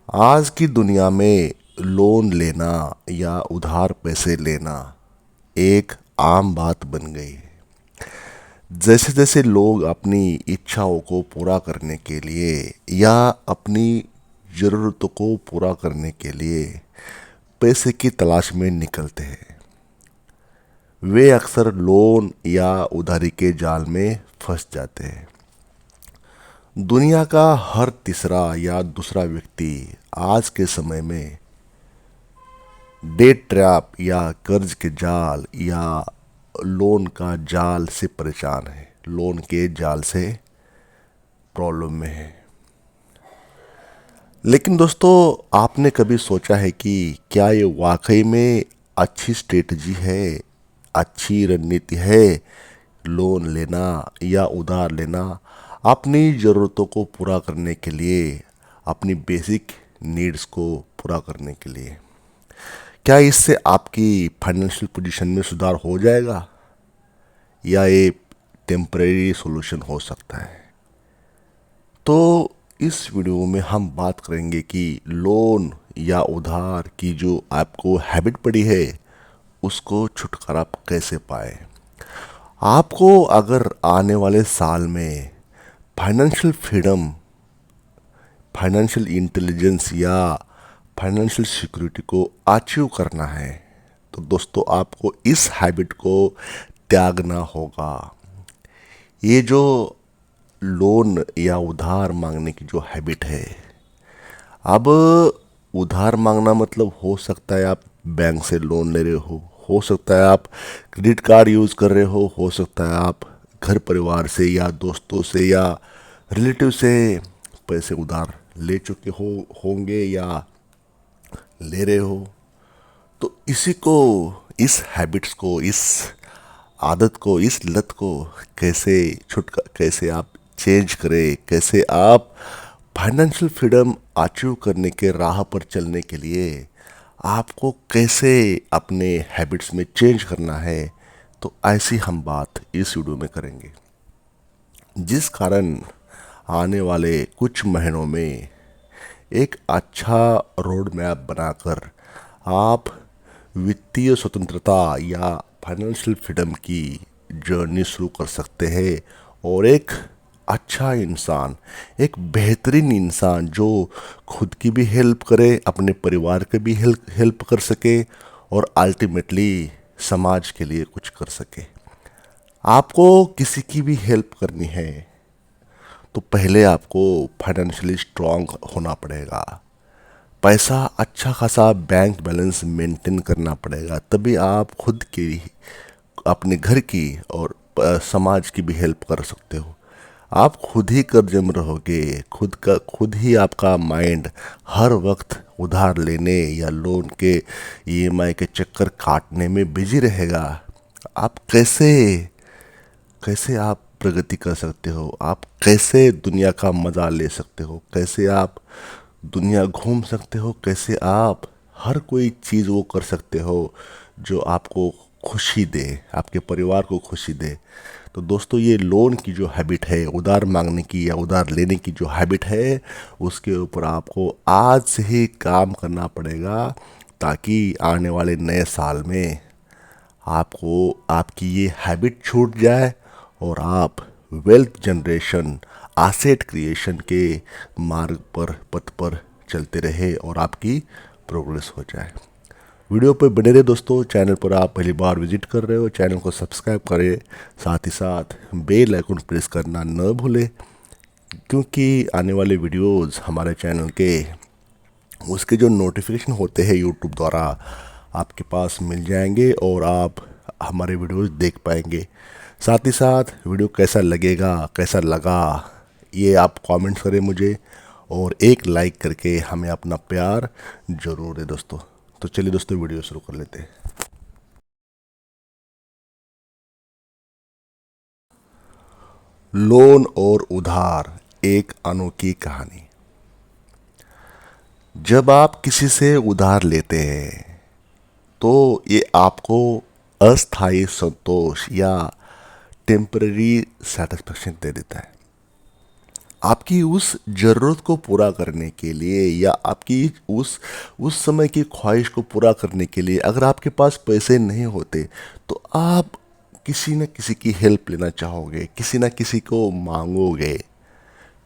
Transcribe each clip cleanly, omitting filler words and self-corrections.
आज की दुनिया में लोन लेना या उधार पैसे लेना एक आम बात बन गई है। जैसे जैसे लोग अपनी इच्छाओं को पूरा करने के लिए या अपनी ज़रूरतों को पूरा करने के लिए पैसे की तलाश में निकलते हैं, वे अक्सर लोन या उधारी के जाल में फंस जाते हैं। दुनिया का हर तीसरा या दूसरा व्यक्ति आज के समय में डेट ट्रैप या कर्ज के जाल या लोन का जाल से परेशान है, लोन के जाल से प्रॉब्लम में है। लेकिन दोस्तों, आपने कभी सोचा है कि क्या ये वाकई में अच्छी स्ट्रेटजी है, अच्छी रणनीति है लोन लेना या उधार लेना अपनी ज़रूरतों को पूरा करने के लिए, अपनी बेसिक नीड्स को पूरा करने के लिए? क्या इससे आपकी फाइनेंशियल पोजीशन में सुधार हो जाएगा या ये टेम्परेरी सॉल्यूशन हो सकता है? तो इस वीडियो में हम बात करेंगे कि लोन या उधार की जो आपको हैबिट पड़ी है उसको छुटकारा कैसे पाए। आपको अगर आने वाले साल में फाइनेंशियल फ्रीडम, फाइनेंशियल इंटेलिजेंस या फाइनेंशियल सिक्योरिटी को अचीव करना है, तो दोस्तों आपको इस हैबिट को त्यागना होगा। ये जो लोन या उधार मांगने की जो हैबिट है, अब उधार मांगना मतलब हो सकता है आप बैंक से लोन ले रहे हो सकता है आप क्रेडिट कार्ड यूज़ कर रहे हो सकता है आप घर परिवार से या दोस्तों से या रिलेटिव से पैसे उधार ले चुके होंगे या ले रहे हो। तो इसी को, इस हैबिट्स को, इस आदत को, इस लत को कैसे आप चेंज करें, कैसे आप फाइनेंशियल फ्रीडम अचीव करने के राह पर चलने के लिए आपको कैसे अपने हैबिट्स में चेंज करना है, तो ऐसी हम बात इस वीडियो में करेंगे। जिस कारण आने वाले कुछ महीनों में एक अच्छा रोड मैप बनाकर आप वित्तीय स्वतंत्रता या फाइनेंशियल फ्रीडम की जर्नी शुरू कर सकते हैं और एक अच्छा इंसान, एक बेहतरीन इंसान जो खुद की भी हेल्प करे, अपने परिवार के भी हेल्प कर सके और अल्टीमेटली समाज के लिए कुछ कर सके। आपको किसी की भी हेल्प करनी है तो पहले आपको फाइनेंशियली स्ट्रांग होना पड़ेगा, पैसा अच्छा खासा बैंक बैलेंस मेंटेन करना पड़ेगा, तभी आप खुद की, अपने घर की और समाज की भी हेल्प कर सकते हो। आप खुद ही कर्जे में रहोगे, खुद ही आपका माइंड हर वक्त उधार लेने या लोन के ईएमआई के चक्कर काटने में बिजी रहेगा। आप कैसे कैसे आप प्रगति कर सकते हो, आप कैसे दुनिया का मज़ा ले सकते हो, कैसे आप दुनिया घूम सकते हो, कैसे आप हर कोई चीज़ वो कर सकते हो जो आपको खुशी दे, आपके परिवार को खुशी दे। तो दोस्तों, ये लोन की जो हैबिट है, उधार मांगने की या उधार लेने की जो हैबिट है, उसके ऊपर आपको आज से ही काम करना पड़ेगा, ताकि आने वाले नए साल में आपको आपकी ये हैबिट छूट जाए और आप वेल्थ जनरेशन, एसेट क्रिएशन के मार्ग पर, पथ पर चलते रहे और आपकी प्रोग्रेस हो जाए। वीडियो पर बने रहे दोस्तों। चैनल पर आप पहली बार विजिट कर रहे हो, चैनल को सब्सक्राइब करें, साथ ही साथ बेल आइकन प्रेस करना न भूलें, क्योंकि आने वाले वीडियोस हमारे चैनल के, उसके जो नोटिफिकेशन होते हैं यूट्यूब द्वारा, आपके पास मिल जाएंगे और आप हमारे वीडियोस देख पाएंगे। साथ ही साथ वीडियो कैसा लगेगा, कैसा लगा, ये आप कमेंट करें मुझे और एक लाइक करके हमें अपना प्यार जरूर दें दोस्तों। तो चलिए दोस्तों, वीडियो शुरू कर लेते हैं। लोन और उधार एक अनोखी कहानी। जब आप किसी से उधार लेते हैं तो ये आपको अस्थायी संतोष या टेम्पररी सेटिस्फेक्शन दे देता है। आपकी उस ज़रूरत को पूरा करने के लिए या आपकी उस समय की ख्वाहिश को पूरा करने के लिए अगर आपके पास पैसे नहीं होते तो आप किसी न किसी की हेल्प लेना चाहोगे, किसी न किसी को मांगोगे।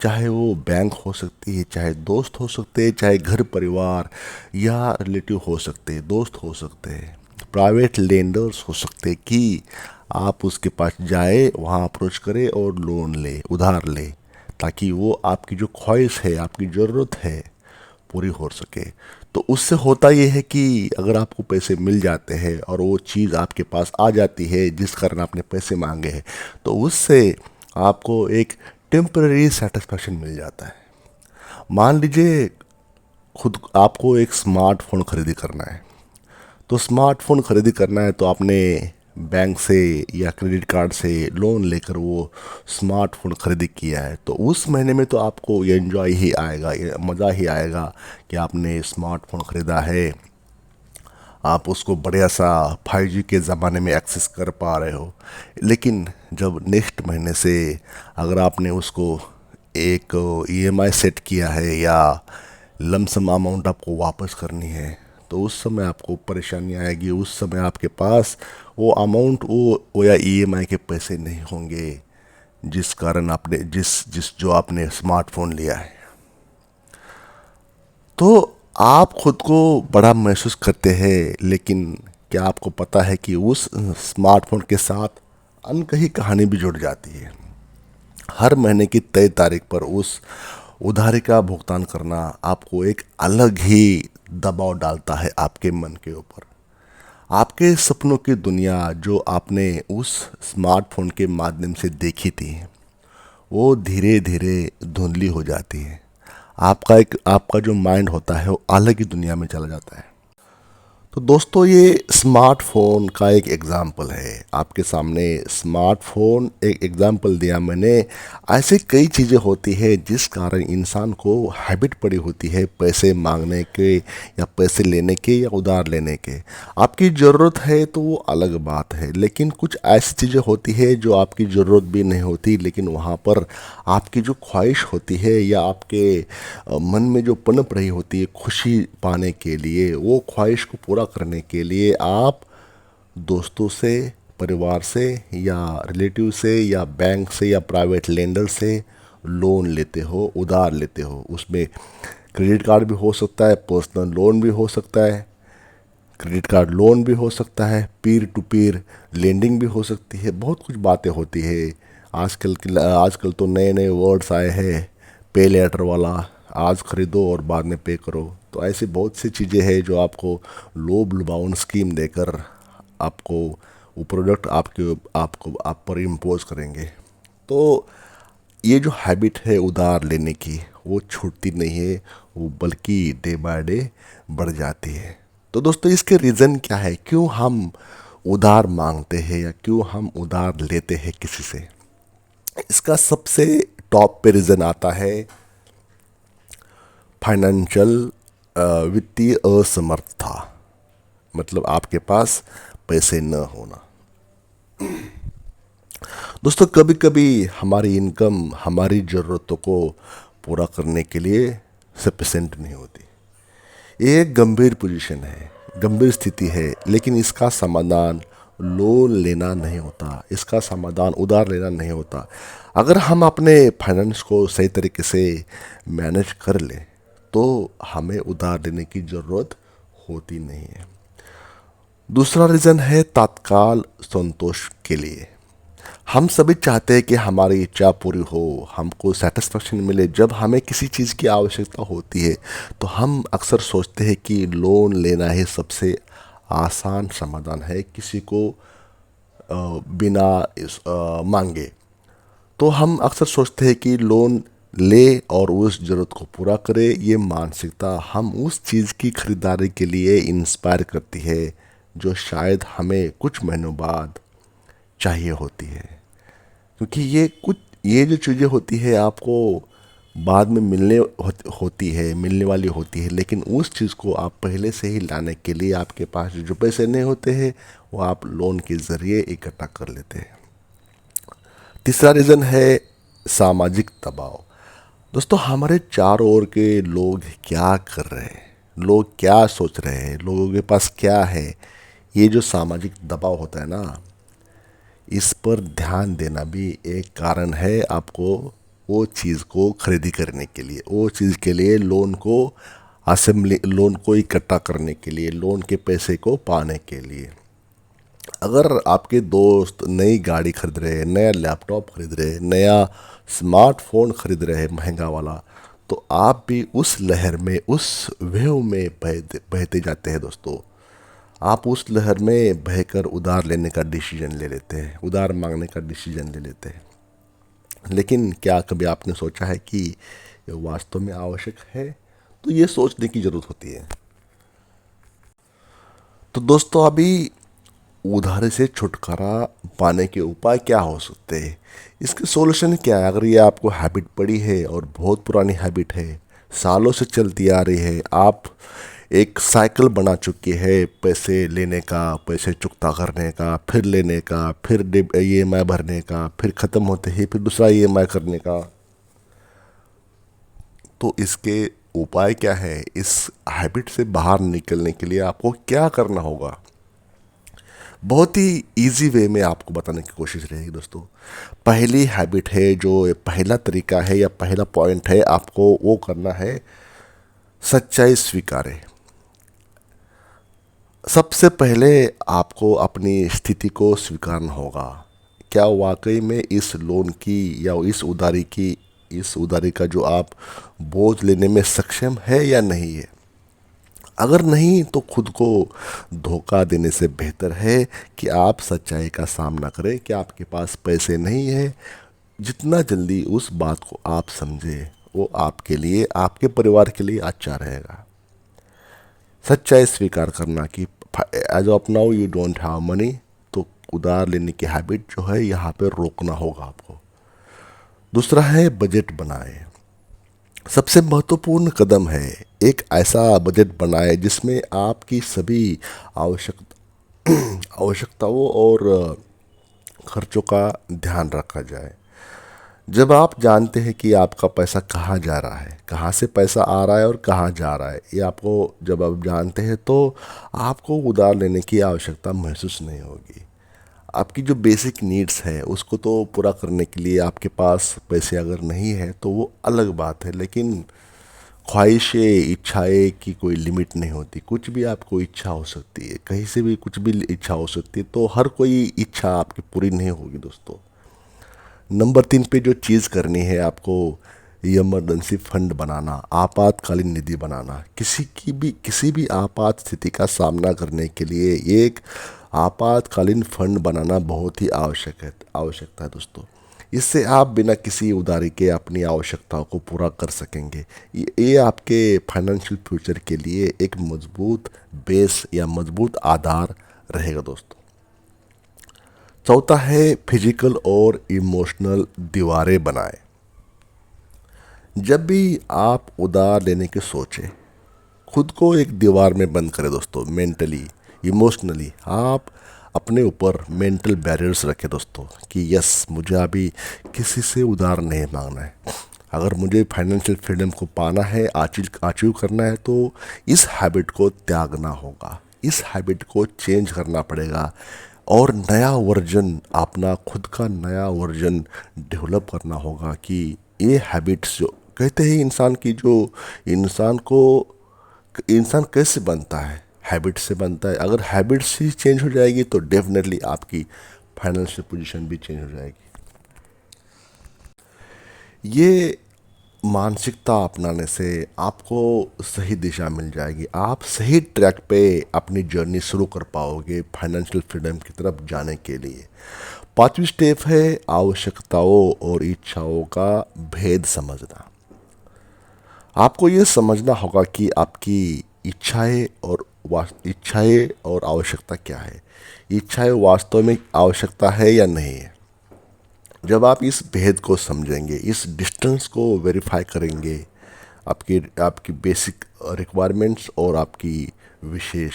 चाहे वो बैंक हो सकती है, चाहे दोस्त हो सकते हैं, चाहे घर परिवार या रिलेटिव हो सकते हैं, दोस्त हो सकते हैं, प्राइवेट लेंडर्स हो सकते हैं कि आप उसके पास जाए, वहाँ अप्रोच करें और लोन ले, उधार ले, ताकि वो आपकी जो ख्वाहिश है, आपकी ज़रूरत है, पूरी हो सके। तो उससे होता ये है कि अगर आपको पैसे मिल जाते हैं और वो चीज़ आपके पास आ जाती है जिस कारण आपने पैसे मांगे हैं, तो उससे आपको एक टेम्पररी सेटिस्फैक्शन मिल जाता है। मान लीजिए खुद आपको एक स्मार्टफोन खरीदी करना है, तो स्मार्टफोन खरीदी करना है तो आपने बैंक से या क्रेडिट कार्ड से लोन लेकर वो स्मार्टफोन खरीदी किया है, तो उस महीने में तो आपको ये एंजॉय ही आएगा, ये मज़ा ही आएगा कि आपने स्मार्टफोन ख़रीदा है, आप उसको बढ़िया सा 5G के ज़माने में एक्सेस कर पा रहे हो। लेकिन जब नेक्स्ट महीने से अगर आपने उसको एक EMI सेट किया है या लमसम अमाउंट आपको वापस करनी है, तो उस समय आपको परेशानी आएगी। उस समय आपके पास वो अमाउंट वो या EMI के पैसे नहीं होंगे जिस कारण आपने जिस जिस जो आपने स्मार्टफोन लिया है। तो आप खुद को बड़ा महसूस करते हैं, लेकिन क्या आपको पता है कि उस स्मार्टफोन के साथ अनकही कहानी भी जुड़ जाती है। हर महीने की तय तारीख पर उस उधारी का भुगतान करना आपको एक अलग ही दबाव डालता है आपके मन के ऊपर। आपके सपनों की दुनिया जो आपने उस स्मार्टफोन के माध्यम से देखी थी, वो धीरे धीरे धुंधली हो जाती है। आपका जो माइंड होता है वो अलग ही दुनिया में चला जाता है। तो दोस्तों, ये स्मार्टफोन का एक एग्जाम्पल है। आपके सामने स्मार्टफोन एक एग्जाम्पल दिया मैंने। ऐसे कई चीज़ें होती है जिस कारण इंसान को हैबिट पड़ी होती है पैसे मांगने के या पैसे लेने के या उधार लेने के। आपकी ज़रूरत है तो वो अलग बात है, लेकिन कुछ ऐसी चीज़ें होती है जो आपकी ज़रूरत भी नहीं होती, लेकिन वहाँ पर आपकी जो ख्वाहिश होती है या आपके मन में जो पनप रही होती है खुशी पाने के लिए, वो ख्वाहिश को पूरा करने के लिए आप दोस्तों से, परिवार से या रिलेटिव से या बैंक से या प्राइवेट लेंडर से लोन लेते हो, उधार लेते हो। उसमें क्रेडिट कार्ड भी हो सकता है, पर्सनल लोन भी हो सकता है, क्रेडिट कार्ड लोन भी हो सकता है, पीर टू पीर लेंडिंग भी हो सकती है। बहुत कुछ बातें होती है। आजकल तो नए नए वर्ड्स आए हैं, पे लेटर वाला, आज खरीदो और बाद में पे करो। तो ऐसी बहुत सी चीज़ें हैं जो आपको लोभ लुभावन स्कीम देकर आपको वो प्रोडक्ट आप पर इम्पोज करेंगे। तो ये जो हैबिट है उधार लेने की, वो छूटती नहीं है, वो बल्कि डे बाय डे बढ़ जाती है। तो दोस्तों, इसके रीज़न क्या है, क्यों हम उधार मांगते हैं या क्यों हम उधार लेते हैं किसी से? इसका सबसे टॉप पे रीज़न आता है फाइनेंशियल, वित्तीय असमर्थता। मतलब आपके पास पैसे न होना। दोस्तों, कभी कभी हमारी इनकम हमारी ज़रूरतों को पूरा करने के लिए सफिशेंट नहीं होती। ये एक गंभीर पोजीशन है, गंभीर स्थिति है, लेकिन इसका समाधान लोन लेना नहीं होता, इसका समाधान उधार लेना नहीं होता। अगर हम अपने फाइनेंस को सही तरीके से मैनेज कर लें तो हमें उधार लेने की ज़रूरत होती नहीं है। दूसरा रीज़न है तात्काल संतोष के लिए। हम सभी चाहते हैं कि हमारी इच्छा पूरी हो, हमको सेटिस्फेक्शन मिले। जब हमें किसी चीज़ की आवश्यकता होती है तो हम अक्सर सोचते हैं कि लोन लेना ही सबसे आसान समाधान है, किसी को बिना मांगे। तो हम अक्सर सोचते हैं कि लोन ले और उस ज़रूरत को पूरा करे। ये मानसिकता हम उस चीज़ की खरीदारी के लिए इंस्पायर करती है जो शायद हमें कुछ महीनों बाद चाहिए होती है। क्योंकि ये जो चीज़ें होती है आपको बाद में मिलने वाली होती है, लेकिन उस चीज़ को आप पहले से ही लाने के लिए आपके पास जो पैसे नहीं होते हैं वो आप लोन के ज़रिए इकट्ठा कर लेते हैं। तीसरा रीज़न है सामाजिक दबाव। दोस्तों, हमारे चारों ओर के लोग क्या कर रहे हैं, लोग क्या सोच रहे हैं, लोगों के पास क्या है, ये जो सामाजिक दबाव होता है ना, इस पर ध्यान देना भी एक कारण है आपको वो चीज़ को खरीदी करने के लिए, वो चीज़ के लिए लोन को असेंबली, लोन को इकट्ठा करने के लिए, लोन के पैसे को पाने के लिए। अगर आपके दोस्त नई गाड़ी खरीद रहे हैं, नया लैपटॉप खरीद रहे हैं, नया स्मार्टफोन खरीद रहे हैं महंगा वाला, तो आप भी उस लहर में, उस वेव में बहते जाते हैं दोस्तों। आप उस लहर में बहकर उधार लेने का डिसीजन ले लेते हैं, उधार मांगने का डिसीजन ले लेते हैं। लेकिन क्या कभी आपने सोचा है कि ये वास्तव में आवश्यक है? तो ये सोचने की ज़रूरत होती है। तो दोस्तों, अभी उधारी से छुटकारा पाने के उपाय क्या हो सकते हैं? इसके सॉल्यूशन क्या है? अगर ये आपको हैबिट पड़ी है और बहुत पुरानी हैबिट है, सालों से चलती आ रही है, आप एक साइकिल बना चुकी है पैसे लेने का, पैसे चुकता करने का, फिर लेने का, फिर ईएमआई भरने का, फिर ख़त्म होते ही फिर दूसरा ईएमआई करने का। तो इसके उपाय क्या है? इस हैबिट से बाहर निकलने के लिए आपको क्या करना होगा? बहुत ही इजी वे में आपको बताने की कोशिश रहेगी दोस्तों। पहली हैबिट है, जो पहला तरीका है या पहला पॉइंट है, आपको वो करना है, सच्चाई स्वीकारें। सबसे पहले आपको अपनी स्थिति को स्वीकारना होगा। क्या वाकई में इस लोन की या इस उधारी का जो आप बोझ लेने में सक्षम है या नहीं है? अगर नहीं, तो खुद को धोखा देने से बेहतर है कि आप सच्चाई का सामना करें कि आपके पास पैसे नहीं है। जितना जल्दी उस बात को आप समझे, वो आपके लिए, आपके परिवार के लिए अच्छा रहेगा। सच्चाई स्वीकार करना कि as of now you don't have money, तो उधार लेने की हैबिट जो है यहाँ पे रोकना होगा आपको। दूसरा है, बजट बनाए। सबसे महत्वपूर्ण कदम है, एक ऐसा बजट बनाए जिसमें आपकी सभी आवश्यक आवश्यकताओं और खर्चों का ध्यान रखा जाए। जब आप जानते हैं कि आपका पैसा कहाँ जा रहा है, कहाँ से पैसा आ रहा है और कहाँ जा रहा है, ये आपको जब आप जानते हैं, तो आपको उधार लेने की आवश्यकता महसूस नहीं होगी। आपकी जो बेसिक नीड्स है उसको तो पूरा करने के लिए आपके पास पैसे अगर नहीं है तो वो अलग बात है, लेकिन ख्वाहिशें, इच्छाएं की कोई लिमिट नहीं होती। कुछ भी आपको इच्छा हो सकती है, कहीं से भी कुछ भी इच्छा हो सकती है, तो हर कोई इच्छा आपकी पूरी नहीं होगी दोस्तों। नंबर 3 पे जो चीज़ करनी है आपको, इमरजेंसी फंड बनाना, आपातकालीन निधि बनाना। किसी भी आपात स्थिति का सामना करने के लिए एक आपातकालीन फंड बनाना बहुत ही आवश्यकता है दोस्तों। इससे आप बिना किसी उधारी के अपनी आवश्यकताओं को पूरा कर सकेंगे। ये आपके फाइनेंशियल फ्यूचर के लिए एक मजबूत बेस या मजबूत आधार रहेगा दोस्तों। चौथा है, फिजिकल और इमोशनल दीवारें बनाएं। जब भी आप उधार लेने की सोचें, खुद को एक दीवार में बंद करें दोस्तों। मेंटली, इमोशनली आप अपने ऊपर मेंटल बैरियर्स रखें दोस्तों कि यस, मुझे अभी किसी से उधार नहीं मांगना है। अगर मुझे फाइनेंशियल फ्रीडम को पाना है, अचीव करना है, तो इस हैबिट को त्यागना होगा, इस हैबिट को चेंज करना पड़ेगा और नया वर्जन, अपना खुद का नया वर्जन डेवलप करना होगा। कि ये हैबिट्स, जो कहते हैं इंसान की, जो इंसान को इंसान कैसे बनता है, हैबिट से बनता है। अगर हैबिट्स ही चेंज हो जाएगी तो डेफिनेटली आपकी फाइनेंशियल पोजीशन भी चेंज हो जाएगी। ये मानसिकता अपनाने से आपको सही दिशा मिल जाएगी, आप सही ट्रैक पे अपनी जर्नी शुरू कर पाओगे फाइनेंशियल फ्रीडम की तरफ जाने के लिए। पांचवी स्टेप है, आवश्यकताओं और इच्छाओं का भेद समझना। आपको ये समझना होगा कि आपकी इच्छाएं और आवश्यकता क्या है। इच्छाएं वास्तव में आवश्यकता है या नहीं है। जब आप इस भेद को समझेंगे, इस डिस्टेंस को वेरीफाई करेंगे, आपकी आपकी बेसिक रिक्वायरमेंट्स और आपकी विशेष,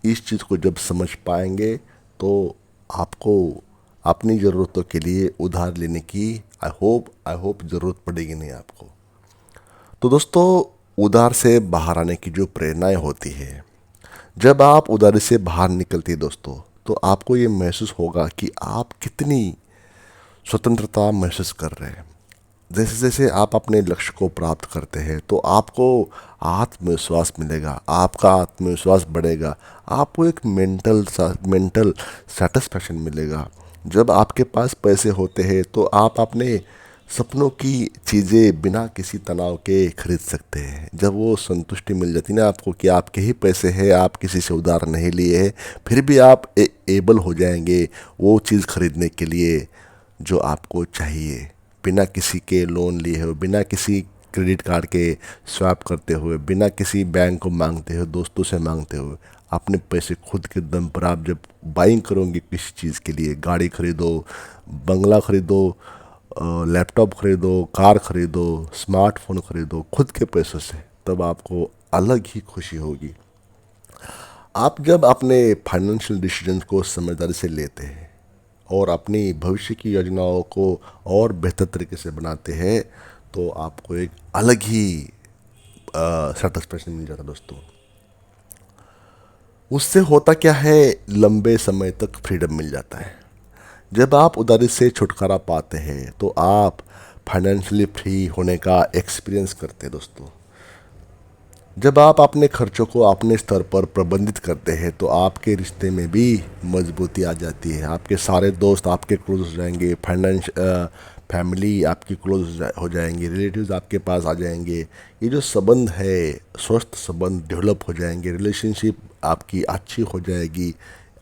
इस चीज़ को जब समझ पाएंगे, तो आपको अपनी ज़रूरतों के लिए उधार लेने की आई होप ज़रूरत पड़ेगी नहीं आपको। तो दोस्तों, उधार से बाहर आने की जो प्रेरणाएं होती है, जब आप उधारी से बाहर निकलती है दोस्तों, तो आपको ये महसूस होगा कि आप कितनी स्वतंत्रता महसूस कर रहे हैं। जैसे जैसे आप अपने लक्ष्य को प्राप्त करते हैं तो आपको आत्मविश्वास मिलेगा, आपका आत्मविश्वास बढ़ेगा, आपको एक मेंटल सेटिस्फैक्शन मिलेगा। जब आपके पास पैसे होते हैं तो आप अपने सपनों की चीज़ें बिना किसी तनाव के खरीद सकते हैं। जब वो संतुष्टि मिल जाती है ना आपको कि आपके ही पैसे हैं, आप किसी से उधार नहीं लिए हैं, फिर भी आप एबल हो जाएंगे वो चीज़ खरीदने के लिए जो आपको चाहिए, बिना किसी के लोन लिए हुए, बिना किसी क्रेडिट कार्ड के स्वैप करते हुए, बिना किसी बैंक को मांगते हुए, दोस्तों से मांगते हुए, अपने पैसे खुद के दम पर आप जब बाइंग करोगे किसी चीज़ के लिए, गाड़ी खरीदो, बंगला खरीदो, लैपटॉप खरीदो, कार खरीदो, स्मार्टफोन खरीदो खुद के पैसों से, तब आपको अलग ही खुशी होगी। आप जब अपने फाइनेंशियल डिसीजन को समझदारी से लेते हैं और अपनी भविष्य की योजनाओं को और बेहतर तरीके से बनाते हैं, तो आपको एक अलग ही सेटिस्फेक्शन मिल जाता है दोस्तों। उससे होता क्या है, लंबे समय तक फ्रीडम मिल जाता है। जब आप उधारी से छुटकारा पाते हैं तो आप फाइनेंशियली फ्री होने का एक्सपीरियंस करते हैं दोस्तों। जब आप अपने खर्चों को अपने स्तर पर प्रबंधित करते हैं तो आपके रिश्ते में भी मजबूती आ जाती है। आपके सारे दोस्त आपके क्लोज हो जाएंगे, फैमिली आपकी क्लोज हो जाएंगे, रिलेटिव्स आपके पास आ जाएंगे। ये जो संबंध है, स्वस्थ संबंध डेवलप हो जाएंगे, रिलेशनशिप आपकी अच्छी हो जाएगी,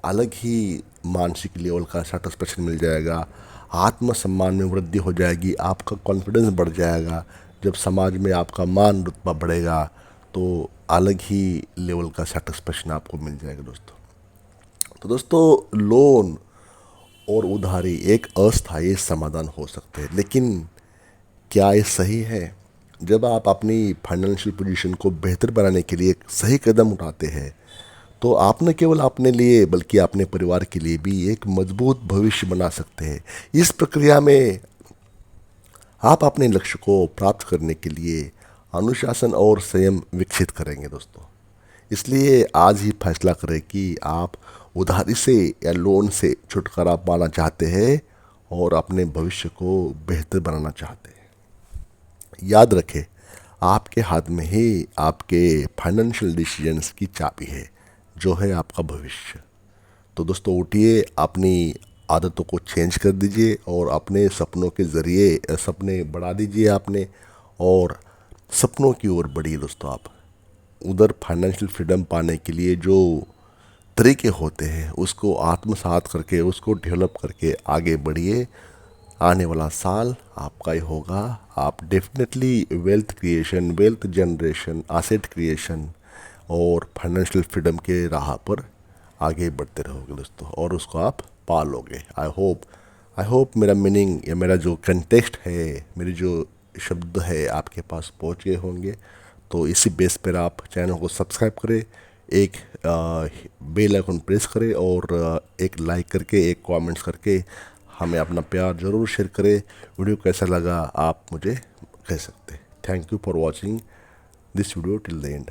अलग ही मानसिक लेवल का सेटिस्फेक्शन मिल जाएगा, आत्मसम्मान में वृद्धि हो जाएगी, आपका कॉन्फिडेंस बढ़ जाएगा। जब समाज में आपका मान रुतबा बढ़ेगा तो अलग ही लेवल का सेटिस्फेक्शन आपको मिल जाएगा दोस्तों। तो दोस्तों, लोन और उधारी एक अस्थायी समाधान हो सकते हैं, लेकिन क्या ये सही है? जब आप अपनी फाइनेंशियल पोजीशन को बेहतर बनाने के लिए एक सही कदम उठाते हैं तो आप न केवल अपने लिए बल्कि अपने परिवार के लिए भी एक मजबूत भविष्य बना सकते हैं। इस प्रक्रिया में आप अपने लक्ष्य को प्राप्त करने के लिए अनुशासन और संयम विकसित करेंगे दोस्तों। इसलिए आज ही फैसला करें कि आप उधारी से या लोन से छुटकारा पाना चाहते हैं और अपने भविष्य को बेहतर बनाना चाहते हैं। याद रखें, आपके हाथ में ही आपके फाइनेंशियल डिसीजंस की चाबी है, जो है आपका भविष्य। तो दोस्तों, उठिए, अपनी आदतों को चेंज कर दीजिए और अपने सपनों के ज़रिए सपने बढ़ा दीजिए आपने, और सपनों की ओर बढ़िए दोस्तों। आप उधर फाइनेंशियल फ्रीडम पाने के लिए जो तरीके होते हैं उसको आत्मसात करके, उसको डेवलप करके आगे बढ़िए। आने वाला साल आपका ही होगा। आप definitely wealth creation, wealth generation, asset creation और फाइनेंशियल फ्रीडम के राह पर आगे बढ़ते रहोगे दोस्तों, और उसको आप पा लोगे। आई होप मेरा मीनिंग या मेरा जो कंटेक्स्ट है, मेरी जो शब्द है आपके पास पहुंच गए होंगे। तो इसी बेस पर आप चैनल को सब्सक्राइब करें, एक बेल आइकन प्रेस करें और एक लाइक करके, एक कमेंट्स करके हमें अपना प्यार ज़रूर शेयर करें। वीडियो कैसा लगा आप मुझे कह सकते हैं। Thank you for watching this video till the end.